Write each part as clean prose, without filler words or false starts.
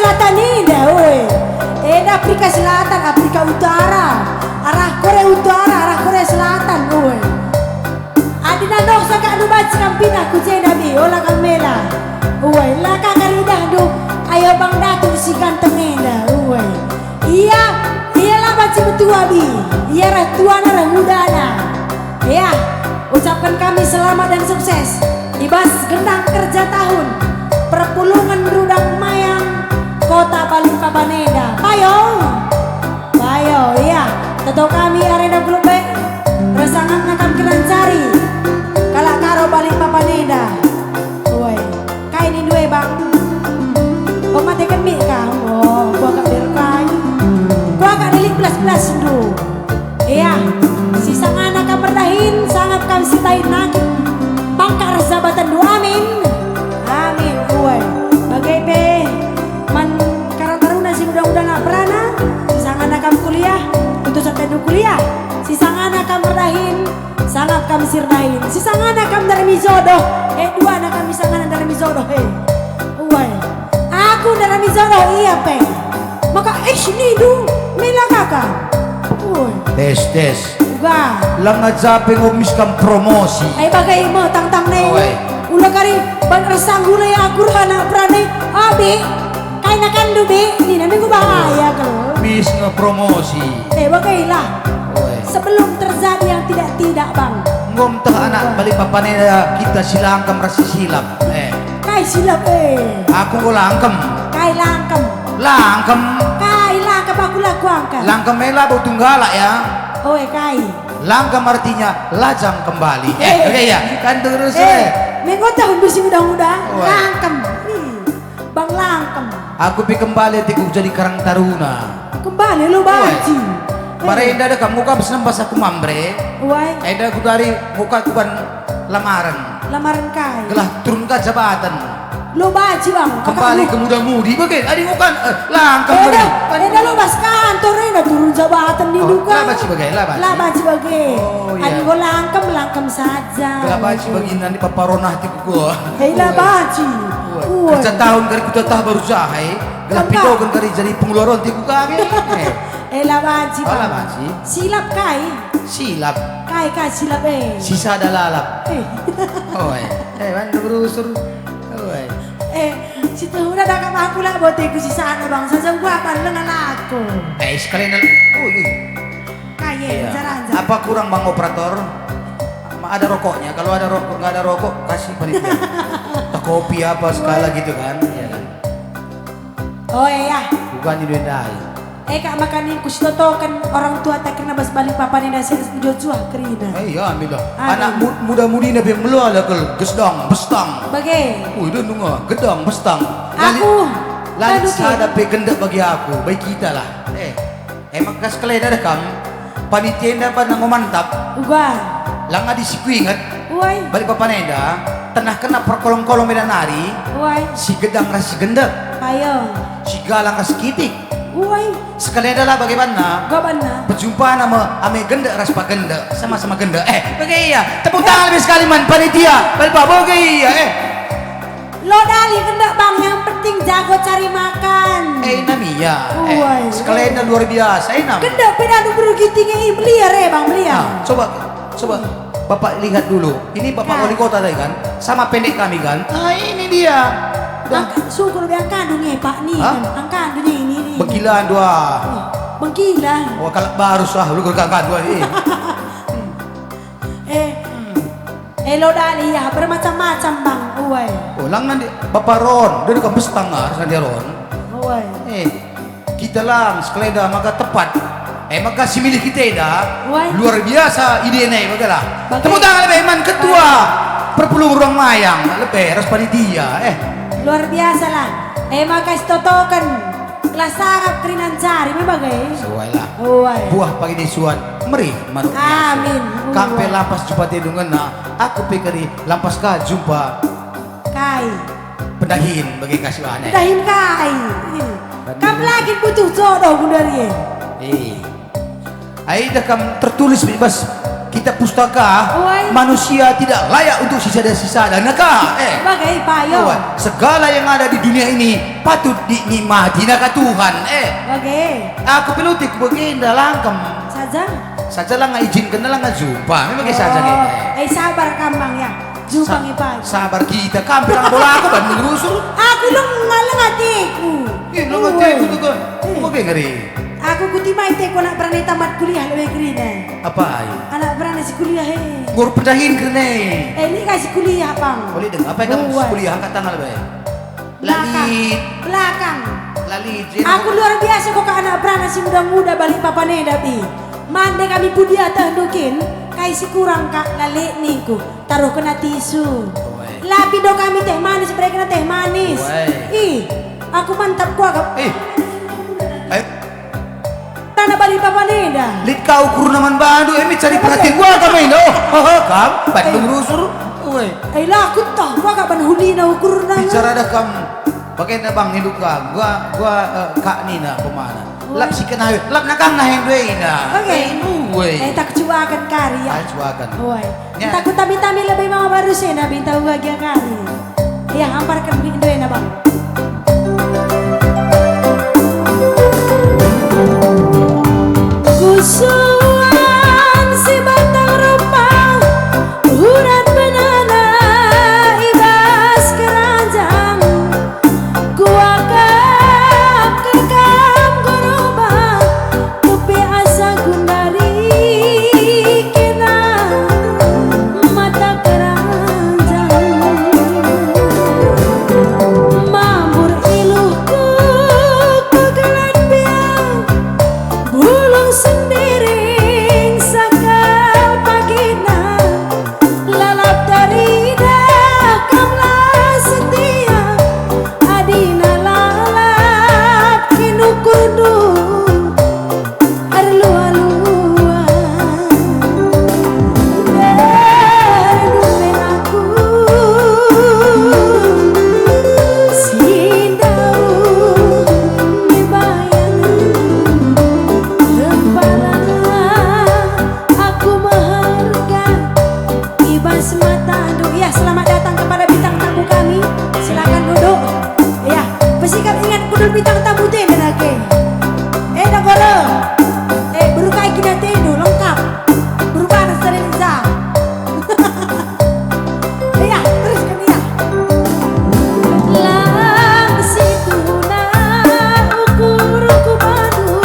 Selatan ini, woi. Afrika Selatan, Afrika Utara, arah Korea Utara, arah Korea Selatan, woi. Adina nok saka anu baci kampina ku cena bi olah kamela. Woi, laka karidah do. Ayo Bang Datuk si ganteng nenda, woi. Iya lah baci betua bi. Iya rah tuana rah mudana. Ya, ucapkan kami selamat dan sukses. Ibas gendang kerja tahun Perpulungan Rudang Mayang Kota Balikpapaneda. Payo, iya. Tentu kami Arena Grup B Resangan ngakam Kenancari Kalak karo Balikpapaneda. Woi, kai ini dua bang. Kau mati kan mik kau. Oh, gua gak berkai. Gua gak dilik belas dulu. Iya, si sang anak kamerdahin sangat kami sitain lagi. Bangkar sabatan dua amin. Amin, woi. Bagai pe man karang taruna si mudah-mudah nak berana. Si sang anak kami kuliah untuk sampai kuliah. Si sang anak kamerdahin sangat kami sirdahin. Si sang anak kami dari mizodoh. Dua anak kami sang anak dari mizodoh. Woi. Aku dari mizodoh iya pe. Maka ini du mila kakak. Tes. Uga. Lang zaping umiskan promosi. Ay bagay mo tang ne. Ulah kari ban resang gulay aku anak prane. Abi, kay na kan dubi, di namin ko bahaya kalau. Bis nge-promosi. Bagaylah. Sebelum terjadi yang tidak Bang. Ngom teh anak Balikpapaneda kita silangkem rasi silap. Kay silap Aku ko langkem. Kay langkem. Langkem aku laku angkat. Langkem mela bau tunggala ya. Kay. Langkem artinya lajang kembali. Ya kan terus Mengot tahun besi muda-muda. Langkem. Bang langkem. Aku pi kembali tiku jadi Karang Taruna. Kembali lo baji. Marenda ada kamu kan senang bahasa aku mambre. Ada aku dari muka kuban lamaran kai. Gelah turun ke jabatan. Lo baji Bang. Kembali ke muda-mudi bagai adi bukan langkem beri. Lo bas kantor turun jabatan di duka. Lah baji bagai. Adi go langkem saja. Lah baji bagi nanti paparonah tiku gua. Lah baji. Kerja tahun kari kuda tah baru jahai. Gelah pitokan kari jadi pengeluaran tiku kami. Lah baji. Lah baji. Silap kai. Silap. Kai silap Sisa ada lalap. Mana berusur. Si tuh udah dakam aku lah buat aku si sana Bang. Saja gua akan dengan aku. Sekalian Kaya jalan. Apa kurang Bang operator? Ada rokoknya. Kalau ada rokok nggak ada rokok kasih panitia. Kopi apa skala gitu kan? Iya kan? Iya. Bukan di duit Kak makanin kustotokan orang tua tak kena bas Balikpapaneda Joshua kerina. Iya ambil anak muda-mudi nabi melu ala kel gesdang bestang. Bagai. Itu nunga gedang bestang. Aku. Lalu ada pegendak bagi aku, baik kita lah. Emang kas kalian ada kam? Panitia dapat nang mantap. Uga. Lang adi siku ingat. Balikpapaneda tenah kena perkolong-kolong medan nari. Si gedang rasi gendak. Ayo. Si galang rasi kitik. Sekalian adalah bagaimana? Berjumpa nama ame genda raspa genda sama-sama genda. Bagaimana? Tepuk tangan lebih sekali man panitia. Bagaimana? Lo dali genda Bang, yang penting jago cari makan. Namia. Sekalian luar biasa. Genda pindah berugi tinggi beliar Bang beliar. Coba Bapak lihat dulu. Ini Bapak wali kota tadi kan? Sama pendek kami kan? Ini dia. Syukur biar kandung Pak nih. Angkandung ini. Begilan dua. Begilan. Kalau baru sah lu gergakan dua ini. Lo dali ya bermacam-macam Bang. Lang nanti Bapak Ron, dia dekat bestang nanti Ron. Kita lang sekeleda maka tepat. Maka si milik kita dah luar biasa ide nih bagaimana? Tepuk tangan lebih man ketua Perpulungan Rudang Mayang lebih harus panitia. Luar biasa lah. Maka stotokan kelas sangat kerinan cari membagai. Sesuai lah. Buah pagi di suat meri manuk. Amin. Kampe lampas jumpa tidungan aku pikiri lampas ka jumpa kai pendahin bagi kasih aneh. Pendahin kai. Kamu lagi butuh jodoh bundari. Aida kam tertulis bebas kita pustaka Oi. manusia tidak layak untuk sisa dan naka. Bagai payo. Segala yang ada di dunia ini patut dinikmati naka Tuhan. Bagai. Aku pelutik begini langkem. Saja lang izinkan na lang nga jumpa. Memang kayak saja nih. Sabar kambang ya. Jupang ipay. Sabar kita. Kampir ang bola ako ba ngerusur? Aku lang ngalang atiku. Lo ngatiku tuh kan. Mo ngeri. Aku kutimay te ko anak berani tamat kuliah lebih green. Apa ay? Anak berani si kuliah Ngur pedahin kene. Ini kasih kuliah bang. Boleh deng. Apa yang kamu kuliah angkat tangan ba? Lalit. Belakang. Lalit. Aku luar biasa kok ke anak berani si muda-muda balik papane dapi. Mande kami pudia tahdukin. Kaisi kurang kak lalik niku. Taruh kena tisu. Lapi do kami teh manis, mereka kena teh manis. Ih, aku mantap gua kak. Karena balik papa neda. Lit kau ukur naman bando, cari perhatian gua kami no. Kam, bandung rusur. Lah aku tahu gua kapan huli na ukur na. Bicara dah kam. Bagaimana bang hidup kau? Gua kak Nina kemana? Lap si kenawi, lap nakang nahin dua ina. Oke. Tak cuakan kari ya. Cuakan. Woi. Takut tami-tami lebih mau baru sih na bintang bagian kari. Ya hamparkan bintu na bang. Kusuan si batang rupa urat benana ibas keranjang kuakap kekam gerobak tepi asa gundari kena mata keranjang mambur iluhku kegelan biang bulung sendiring sakal pagina lalap dari dakamlah setia adina lalap kinu kudu arlua-lua berdumen aku sindau dibayangan aku mengharga ibas mata aduh ya selamat datang kepada bintang tamu kami silakan duduk ya bersikap ingat kudul bintang tamu teh lagi dah goreng berukai kita tenu lengkap berubah dari Liza ya teruskan ya lang situ na ukur kubadu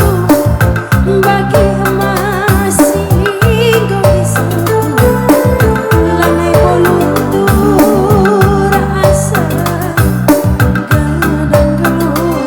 bagi emas singgo isu lanai boluntur asa gadang geluh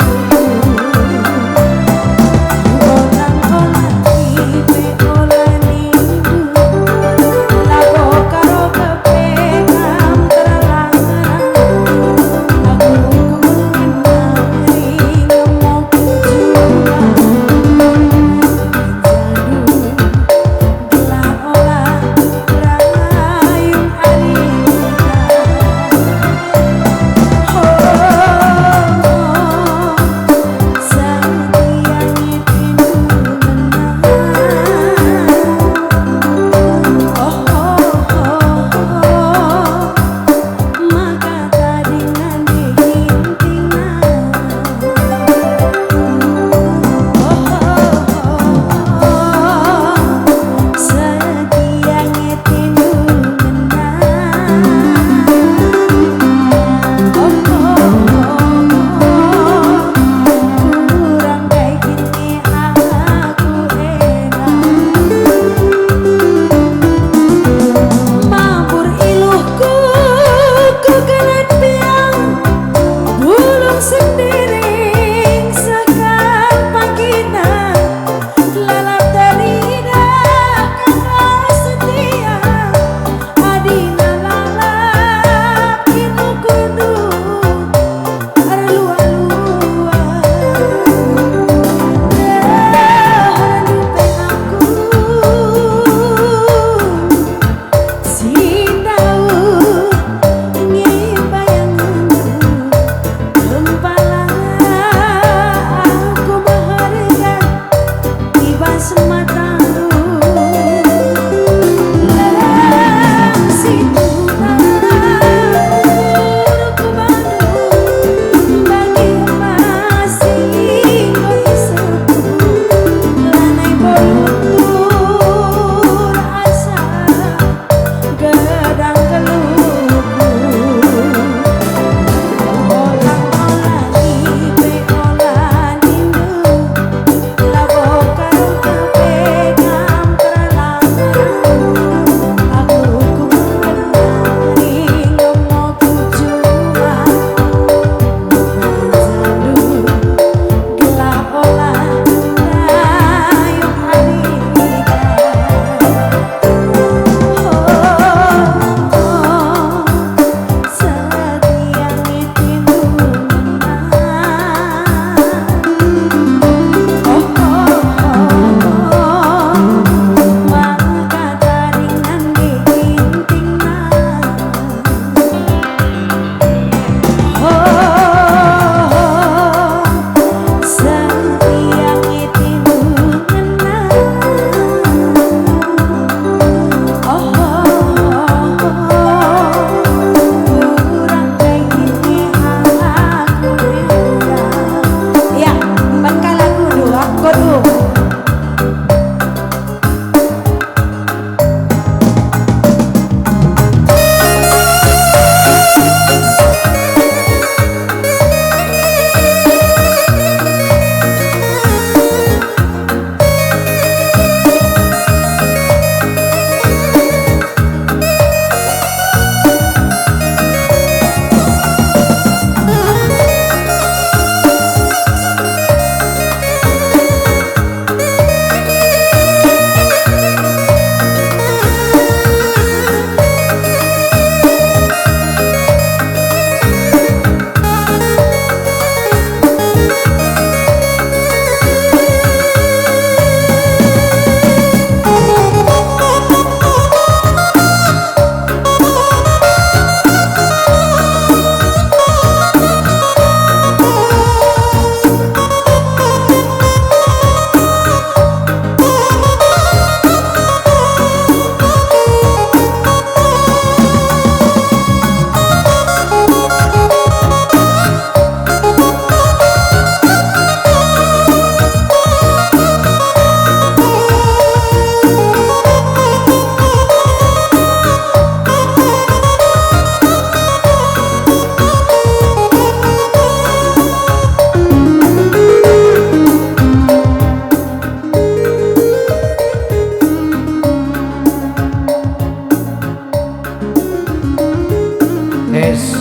Wes.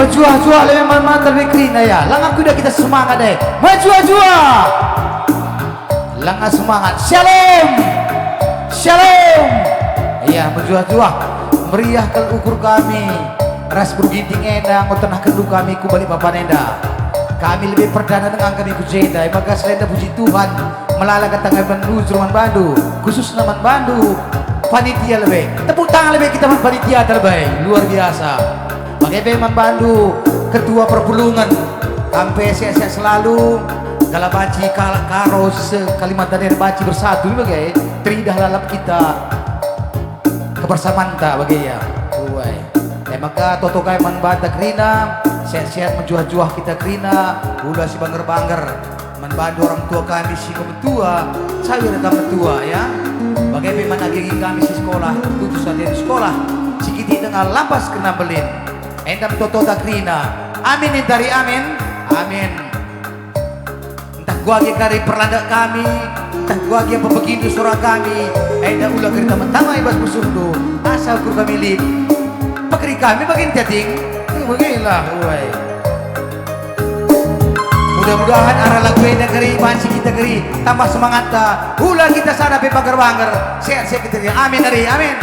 Menjual-jual lebih mantan Krina ya. Lang aku udah kita semangat deh. Menjual-jual. Lang semangat. Shalom. Shalom. Iya, menjual-jual. Meriah ke ukur kami. Ras berginting endang tenah kendu kami ku balik papan enda. Kami lebih perdana dengan kami ku jenda. Maka selenda puji Tuhan melalakan tangan Bandu, Jerman Bandu, khusus nama Bandu. Panitia lebih. Tepuk tangan lebih kita panitia terbaik. Luar biasa. Bagaimana Bandu, ketua perpulungan, sampai sehat-sehat selalu. Kalabaci karos Kalimantan dan Baci bersatu bagai teridah lalap kita kebersamaan tak bagai ya. Maka toto kai manbata Krina, sehat-sehat menjuah-juah kita Krina, ulah si bangger-bangger, membantu orang tua kami si kemetua, saya kami tua ya. Bagaimana gigi kami si sekolah, tutusan dari sekolah, si kita dengan lampas kena belin. Endam toto tak Krina, amin dari amin, amin. Entah gua lagi kari perlanda kami, entah gua lagi apa begitu suara kami, endam ulah kereta mentama ibas musuh do, asal kur kami lip. Pakri kami bagian teting, beginilah, woi. Mudah-mudahan arah lagu ini negeri, bansi kita negeri, tambah semangat dah. Ulah kita sana bebanger-banger, sehat-sehat kita. Amin hari, amin.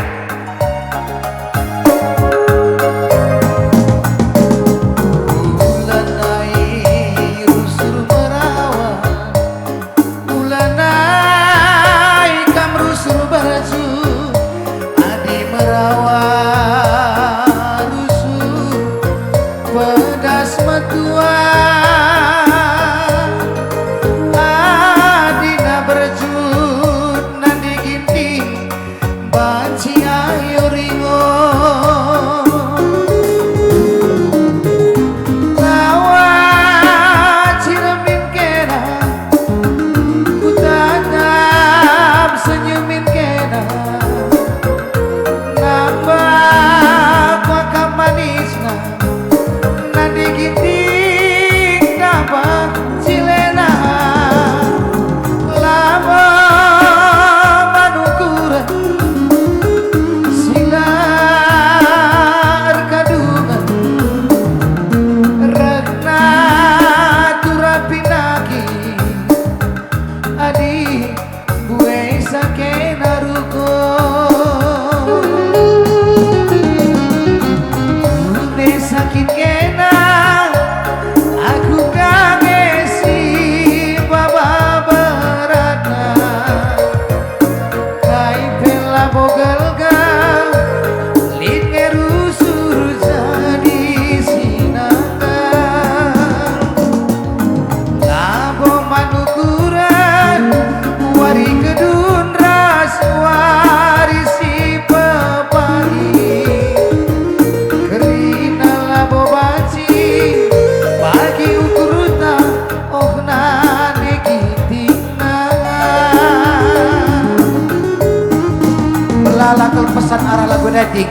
Pesan arah lagu netik.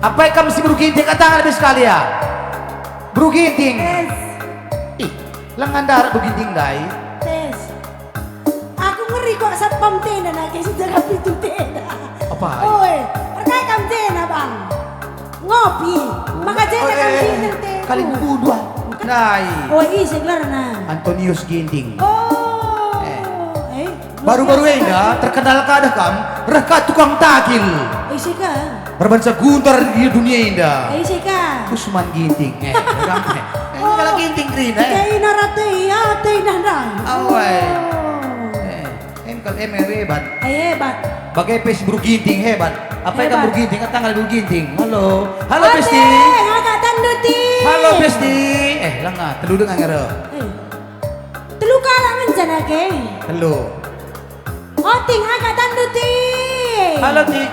Apa yang kamu si beruginting kata lebih sekali ya? Beruginting. Tes. Ih, lengan darah beruginting dai. Tes. Aku ngeri kok satpam tenda lagi sejarah pintu tenda. Apa? Oi, perkai kam tenda bang. Ngopi. Maka tenda kam tenda tenda. Kali dua. Dai. Oh iya seglar na. Antonius Ginting. Oh. Baru-baru ini terkenal kada kam rekat tukang takil. Sika. Berbangsa guntar di dunia indah. Sika. Usman Ginting. Kalau Ginting Krina. Kayak narate ya, teh nandang. Awai. Kalau hebat. Hebat. Bagai pes buru Ginting hebat. Apa yang buru Ginting? Tanggal buru Ginting. Halo. Halo Pesti. Ngagak tanduti. Halo Pesti. Langah. Telu dengan ngero. Telu kala mencana ke. Telu. Oting agak tanduti. Halo Ti.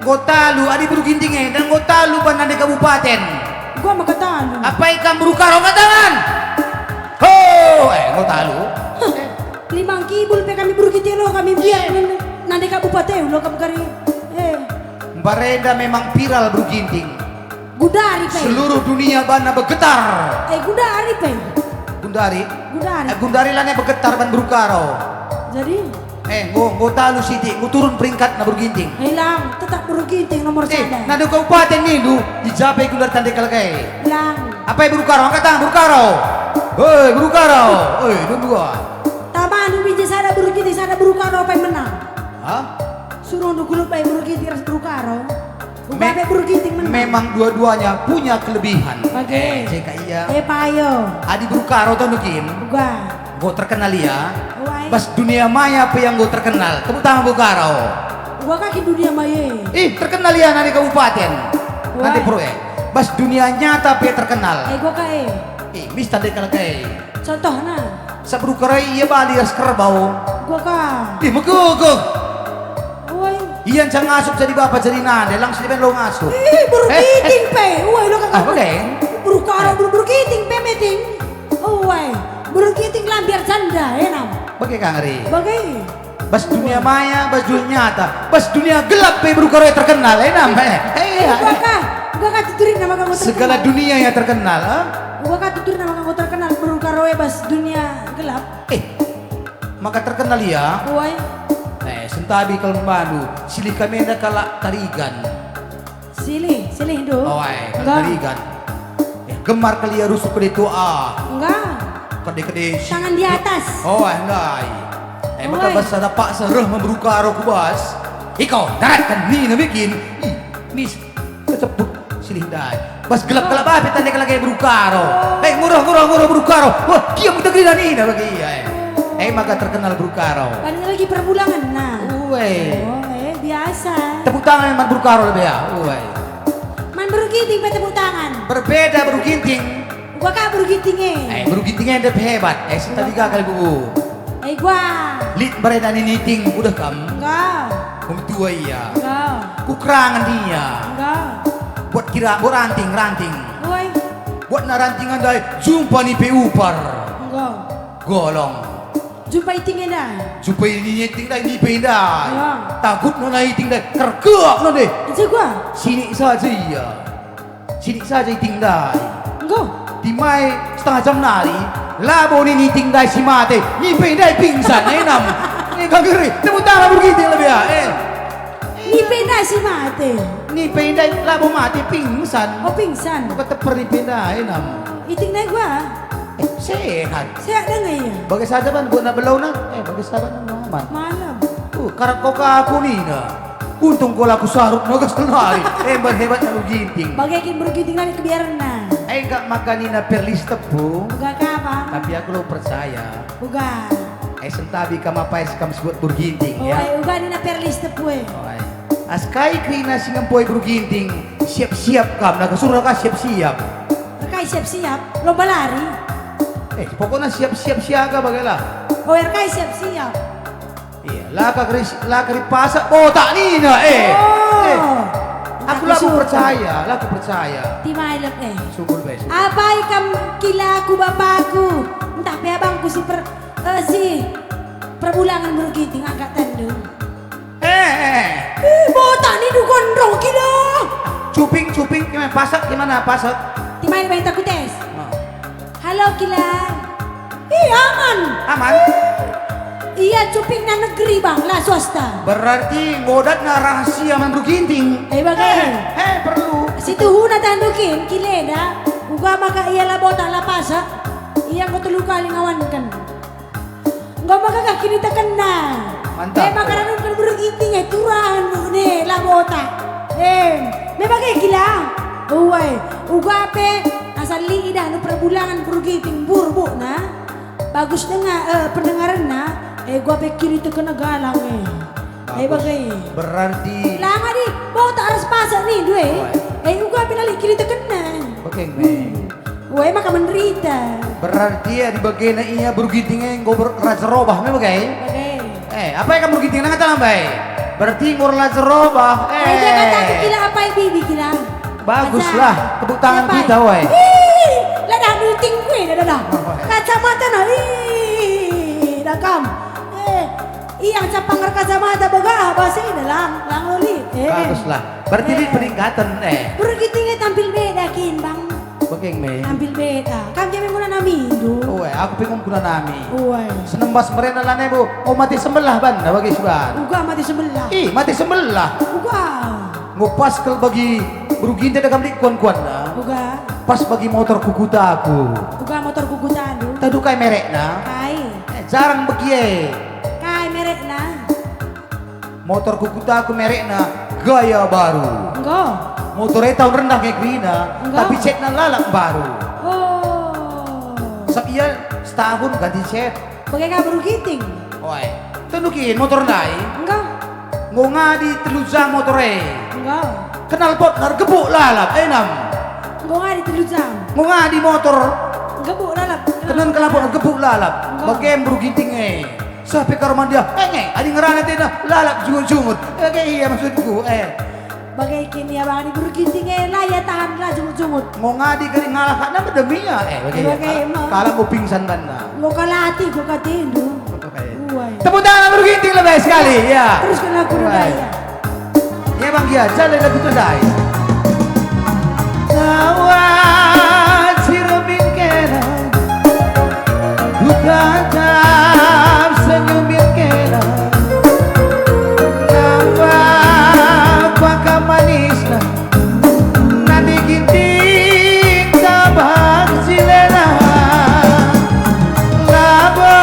Gotalu adi buru Ginting dan Gotalu ban ada kabupaten. Gua mau ketalu. Apa ikan buru karo tangan? Ho, Gotalu. Limang kibul pe kami buru Ginting lo kami biar nanti kabupaten lo kamu kari. Barenda memang viral buru Ginting. Gudari pe. Seluruh dunia bana bergetar. Gudari pe. Gundari. Gudari. Gundari lane bergetar ban buru karo. Jadi Ngo talo Siti, ngo turun peringkat na berginting. Hilang, tetap berginting nomor sada. Nado kabupaten ni du, dijapay kular tanda kalagay. Hilang. Apa yang berukaro? Angkat tangan berukaro. Hei, berukaro. Hei, dua. Tama anu biji sada berginting sada berukaro apa yang menang? Hah? Suruh nu kulut bae berginting ras berukaro. Bae berginting menang. Memang dua-duanya punya kelebihan. Oke. Jika iya. Payo. Adi berukaro tuh nukin. Gua. Gue terkenal ya. Wai. Bas dunia maya apa yang gue terkenal? Tepuk tangan berukaro. Gua kaki dunia maya. Terkenal ya dari kabupaten. Nanti Wai. proyek. Bas dunia nyata apa yang terkenal? Gua kae. Mis tadi kalagay. Contohna. Sa berukaro iya bali ras kerbau. Gua ka. Magugog. Woi. Iyan siya ngasup sa di bapak sa rinade, lang sila lo ngasup. Bergiting pe. Woi lo ka. Okay. Berukaro bergiting pe meeting. Woi. Bergiting lambiar janda enam. Bagai ka ngari. Bagai. Bas dunia maya, bas dunia nyata, bas dunia gelap pe berukaro yang terkenal, enam. Gua ka tuturin nama kamu terkenal. Segala dunia yang terkenal, ha? Gua ka tuturin nama kamu terkenal berukaro bas dunia gelap. Maka terkenal ya. Woi. Sentabi kalau membantu, silih kami ada kalak tarigan. Silih do. Tarigan. Gemar kali ya rusuk ke itu Enggak. Kede-kede. Tangan di atas. Enggak. Maka bas ada pak sereh memberukaro ku bas. Ikaw, daratkan ni na bikin. Nis, keceput silih dai. Bas gelap-gelap apa tanda kalagay berukaro. Ngurah berukaro. Wah, kia mo tagrinan ni na bagi maka terkenal berukaro. Ada lagi perbulangan nah. Biasa. Tepuk tangan man berukaro lebih ya. Man berginting pe tepuk tangan. Berbeda berginting. Gua ka berginting Bergintingnya ada hebat. Tadi kali bu. Gua. Lit bereda niting udah kam. Enggak. Tua iya. Enggak. Kukerangan dia. Enggak. Buat ranting. Woi. Buat narantingan dai jumpa ni pe upar. Enggak. Golong. Jumpa itingnya dah. Jumpa ini iting dai ni pe dai. Ya. Takut na iting dai kergeak na deh. Itu gua. Sini saja iya. Sini saja iting dai. Enggak. Timai setengah jam nari. Labo ni iting dai si mate. Ni pe dai pingsan enam. Kagiri. Tepuk tangan begitu lebih ya. Ni pindah si mate. Ni pe dai labo mate pingsan. Pingsan. Kata perni pe dai enam. Iting na gua. Sehat. Sehat dah nggak ya? Bagai saja ban buat na belaw na. Bagai saja na naman. Malam. Karak ko ka ako ni na. Untung ko laku sarap na kasalari. Hebat na luginting. Bagai kin bergiting na kebiaran na. Enggak makan na perlista po. Buga ka pa? Tapi aku lo percaya. Buga. Sentabi ka mapais kam sebut berginting ya. Uga ni na perlista po eh. Askai kina singang poy berginting. Siap-siap kam. Nakasuruh ka siap-siap. Rekay siap-siap. Lomba lari. Pokoknya siap-siap siaga bagailah. Rekay siap-siap. Iya, laka pasak botak ni na Aku laku percaya. Timailap Sugul be. Abai kam kilaku bapakku. Entah pe abangku si perbulangan bergiting agak tandung. Botak ni du gondrong kilo. Cuping gimana pasak? Timailap yang takut tes. Halo Kila. Aman. Iya cuping na negeri bang lah swasta. Berarti ngodat na rahasia man berginting. Bagai. Perlu. Situ huna tandukin kileda. Uga maka iya lah botak lah pasak. Iya ko tulu kali ngawankan. Enggak maka kaki kita kena. Mantap. Makanan kan berginting turan nih lah botak. Bagai Kila. Uga pe asal lidah nu perbulangan bergiting burbu na. Bagus dengar pendengaran na. Gua pikir itu kena galang bagai. Berarti. Lama di bawa tak harus pasak nih dua. Gua pinalik kiri itu kena. Oke. Maka menderita. Berarti ya di bagian iya bergitingnya nggo raja robah me bagai. Apa yang kamu bergiting nang kata bay? Berarti ngor raja robah. Dia kata aku kira apa bibi kira. Baguslah, tepuk tangan kita woi. Lah dah nuting gue dah. Kacamata na. Dakam. Iya capang kacamata boga bahasa ini lang loli. Baguslah. Berarti ini peningkatan Bergitingnya tampil beda kin bang. Bagaimana me? Ambil beda. Kami kami muna namin do. Oh, aku pengen guna nami. Uy. Senembas merena lah nebo. Oh mati sebelah ban, bagi sudah. Uga mati sebelah. Mati sebelah. Uga. Ngupas ke bagi berugi tidak kami kuan-kuan na. Uga. Pas bagi motor kukuta aku. Uga motor kukutan do. Tadu kay merek na. Kai. Jarang bagi Kai merek na. motor kukuta aku merek na gaya baru. Enggak. Motornya tahun rendah kayak Grina, Enggak. tapi cat na lalak baru. Oh. Sekian setahun ganti cat. Bagai kabur giting. Oi, tundukin motor nai. Enggak. Ngonga di telujang motornya. Enggak. Kenal pot ngargebuk lalap, enam. Enggak nggak di telujang. Ngonga di motor. Gebuk lalap. Tenan kelapot ngargebuk lalap. Enggak. Bagian berugiting Sampai ke rumah dia, adi ngerana tina lalap jungut-jungut. Iya maksudku, Bagai kini abang di berginting lah ya tahan lah jumut-jumut. Ngonga di kering ngalah karena demi ya, Bagaimana? kalau mau pingsan banda. Gua kalati, gua katindu. Uai. Tepuk tangan berugiting lebih sekali, ya. Terus kena aku daya. Ya bang ya, jalan lagu tu saya. Tawat sirobin kena, bukan senyumin kena. Nampak pakam manis na, nanti ginting tabak silena. Labo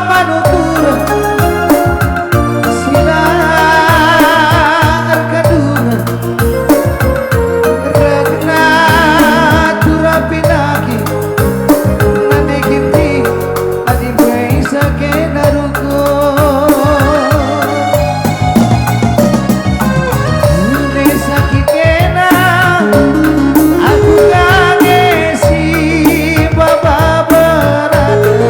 manutur silar kadungan regna turapinaki nanti ginting adi bay sakena ruko une sakit kena aku kagesi baba berada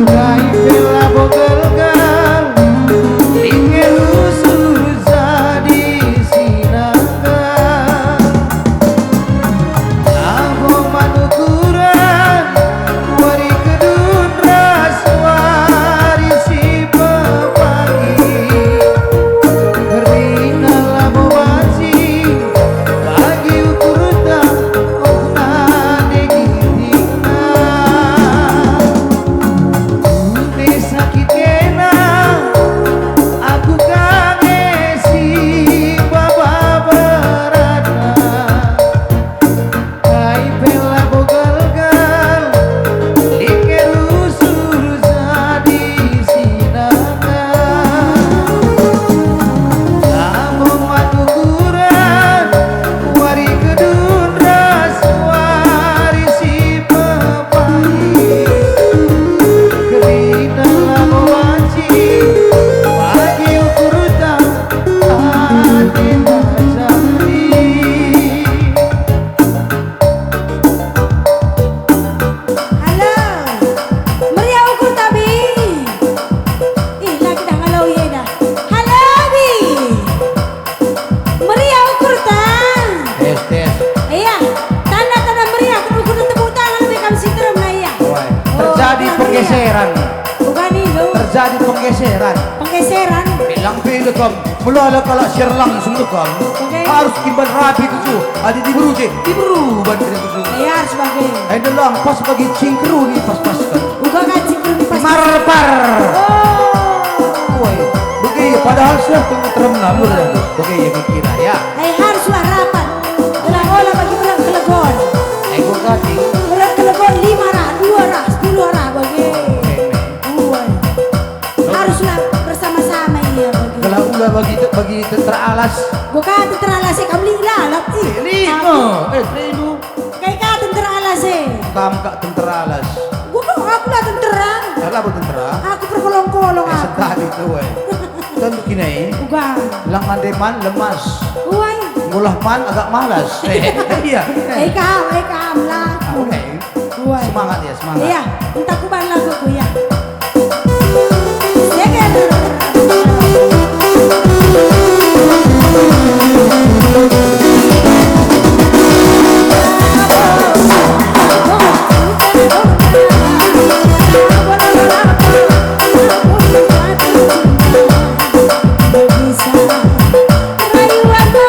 kai bela bogelgal ingin usul jadi sinangga abo manukuran wari kedun ras warisi pepagi Rina labo wasi bagi ukuruta okna degitina une sakit kena aku kagesi baba berada kai bela bogalgal liker usur jadi sinanga kamu matukuran wari kedun ras warisi pepagi kerina labo wanci bagi ukurutan ade nasari. Halo. Meriah ukur tabi. Lagi dah ngalau ye dah. Halo bi. Meriah ukur tan. Tes. Iya. Tanda-tanda meriah kan ukur tepuk tangan lebih kam sitram lah iya. Terjadi pergeseran. Bukan itu. Terjadi pergeseran. Penggeseran. Bilang pilih kam, mulai kalau share langsung tu kam. Oke. Harus timbal rapi tu, ada diburu bantu tu. Ya harus bagai. Ada lang pas bagi cingkru ni pas-pas kan. Bukan ngaji belum pas. Marpar. Oh. Woi, begitu padahal sudah tunggu terem namun begitu kira ya. Haruslah rapat. Belang olah bagi belang kelegon. Ego kati. Belang kelegon 5 arah, 2 arah, 10 arah bagi. Uai. Haruslah bersama-sama iya bagi. Kalau ulah bagi tentara alas. Bukan tentara alas kamu lalap ih. Lima. Lima. Kayak kau tentara alas Kam kak tentara alas. Bukan aku lah tentara. Alah apa tentara? Aku berkolong-kolong aku. Sedap itu weh. Tentu kini. Bukan. Lang andeman lemas. Uai. Ngulah man agak malas. Iya. Kam lah. Oke. Uai. Semangat ya, semangat. Iya, entah ku ban laguku ya. Seger. Bisa rayu aku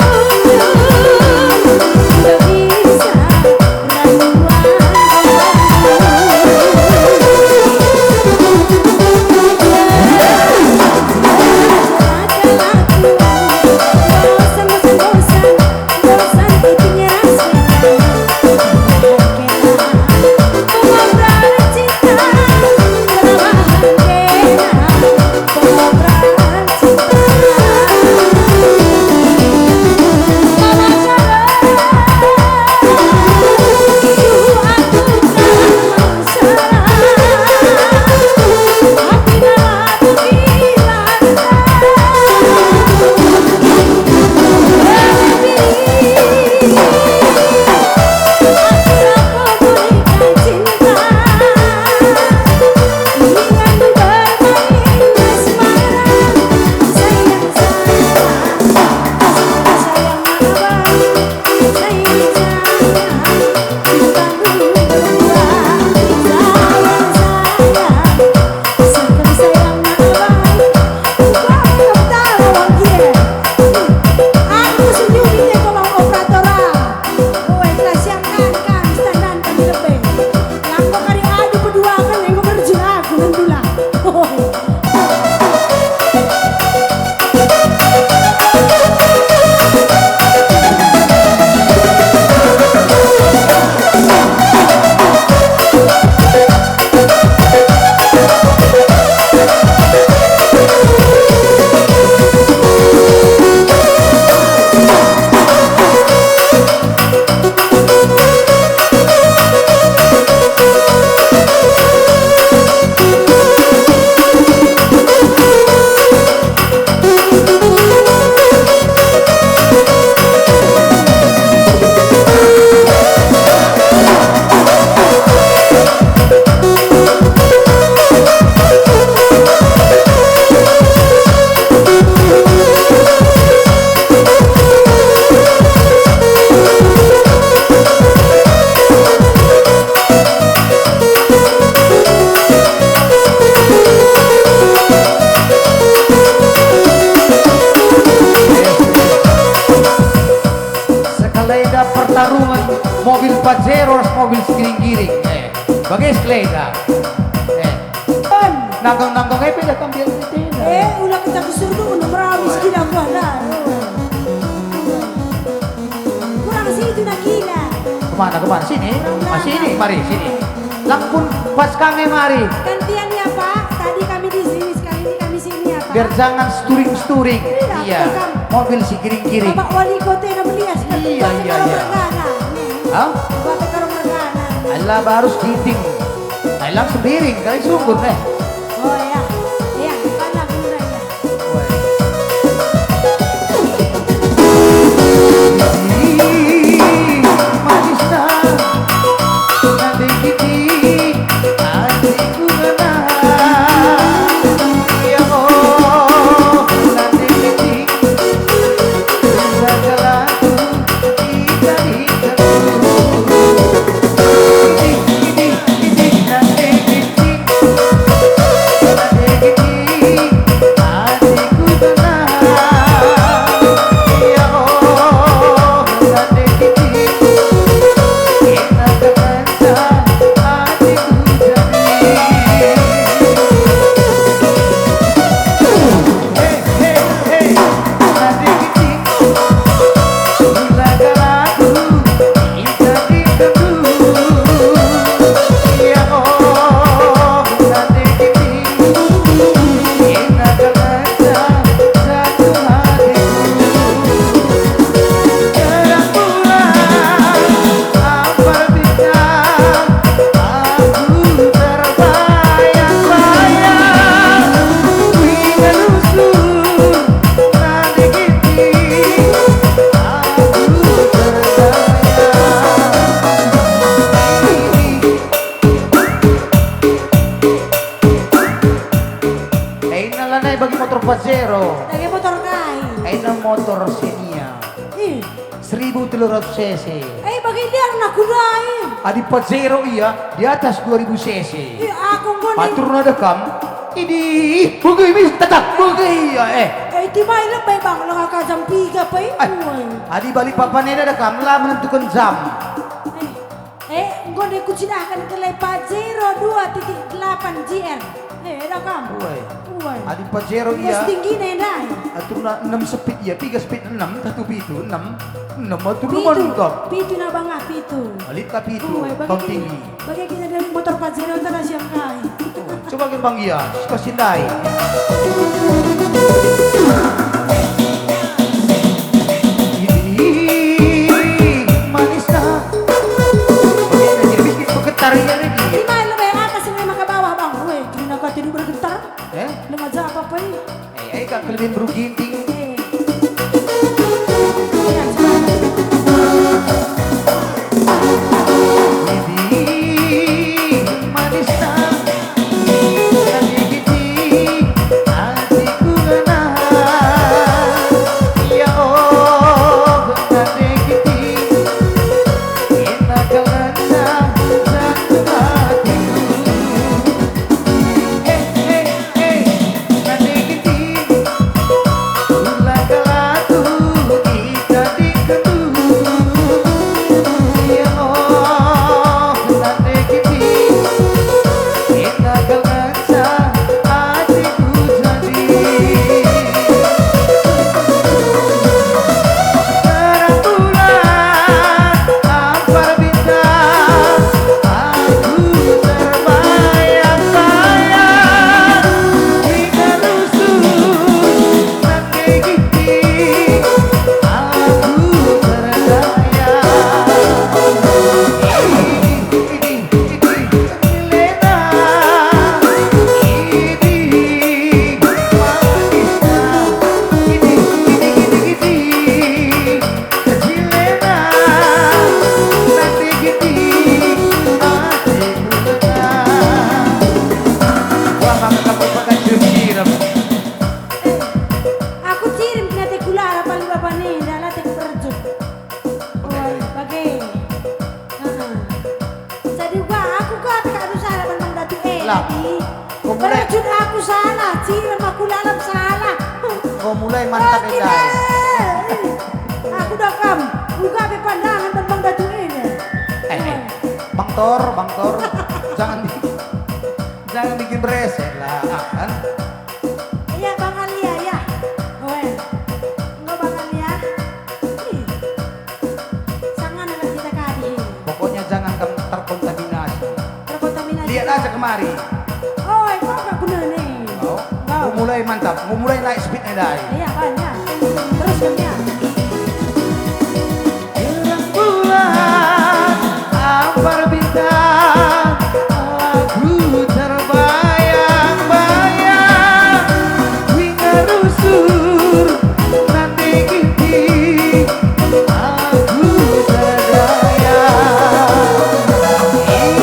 mobil Pajero ras mobil giring-giring. Bagai skleda. Nangkong-nangkong pindah kambian itu. Ulah kita kesuruh udah merawis gila gua dah. Kurang situ nak gila. Kemana? Sini? Sini, mari, sini. Lampun pas kami mari. Gantian ya Pak, tadi kami di sini, sekali ini kami sini ya Pak. Biar jangan sturing-sturing. Iya. Mobil si giring-giring. Bapak wali kota yang melihat. Iya. Hah? Bapak kalau mergana. Allah baru skiting. Alang sebiring kali sungguh nih. Oh ya, mana kurangnya? Manisna, nanti kiti, adikku kena. Ya oh, nanti kiti, segalaku kita hidupku. Ini nanti kiti, adikku kena. Ya oh, nanti kiti. Bagi motor Pajero, Lagi motor kai. aina motor Xenia 1300 cc. Bagi dia nak lain. Adi Pajero iya di atas 2000 cc. Aku ngoni. Patur na dekam. Ini bugi mis tetap bugi ya Di mana lebih bang lo kakak jam 3 pa Adi balik papanena dekam lah menentukan jam. Ngoni kucinakan ke Pajero 2.8 GR. Dah kam. Adi Pajero iya. Mas tinggi nendai. Atur na 6 speed ya, 3 speed 6, 1 pitu 6. 6 atur na mantap. Pitu na bang pitu. Alit ka pitu, kau tinggi. Bagai kita dari motor Pajero tanah siang kai. Coba ke Bang Iya, suka sindai. Ini manisnya. Bagaimana jadi bikin bergetar ya lagi. Di mana lebih atas ini maka bawah bang. Kena kau tidur bergetar. Lemah jawab apa ini? Kak kelebihan beruginting. Berjun aku salah, cium aku dalam salah. Kau mulai mantap ya. Aku dah kam, buka pandangan tentang datu ini. Bang Tor, jangan bikin beresek lah, kan? Iya Bang Alia ya. Oe. Enggak Bang Alia. Ih. Sangat dengan kita kadi. Pokoknya jangan kamu terkontaminasi. Terkontaminasi. Lihat aja kemari. Oh, kok enggak guna nih. Oh, mau mulai mantap, mau mulai naik speednya dah. Iya banyak. Terus gamenya. Hilang bulan, ampar bintang, lagu terbayang-bayang, hingga rusur, nanti gini, aku terdayang.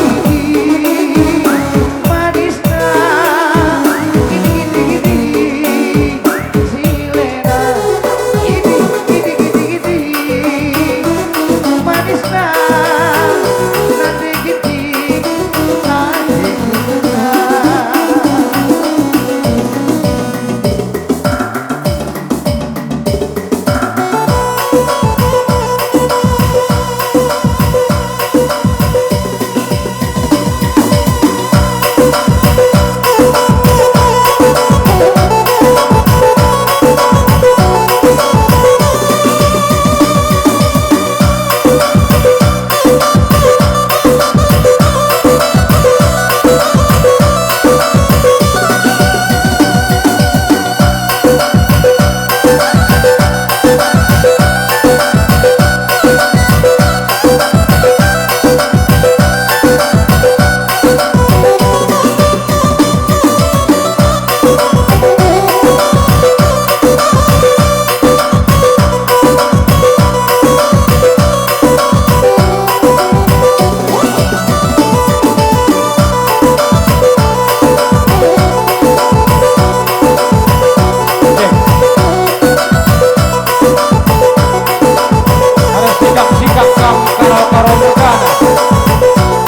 Ini manisnya, gini, si Lena, gini, manisnya, nanti gini, Harus sikap-sikap kamu kalau megana.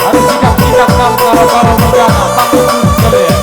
Harus sikap-sikap kamu kalau megana. Bangun sekalian.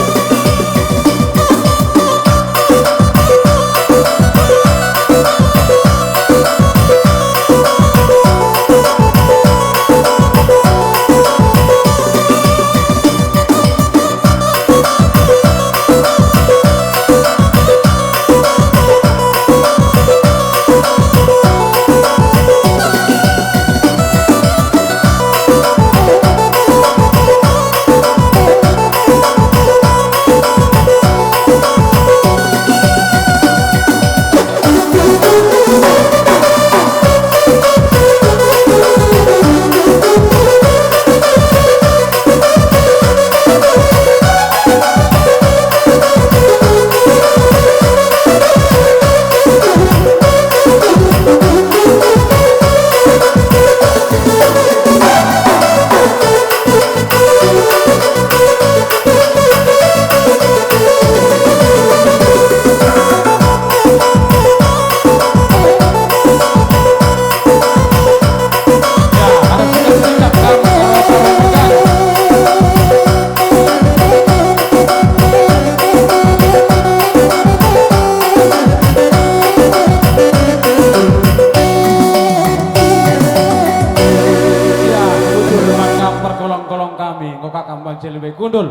Kolong kami, kok kakak bang lebih kundul.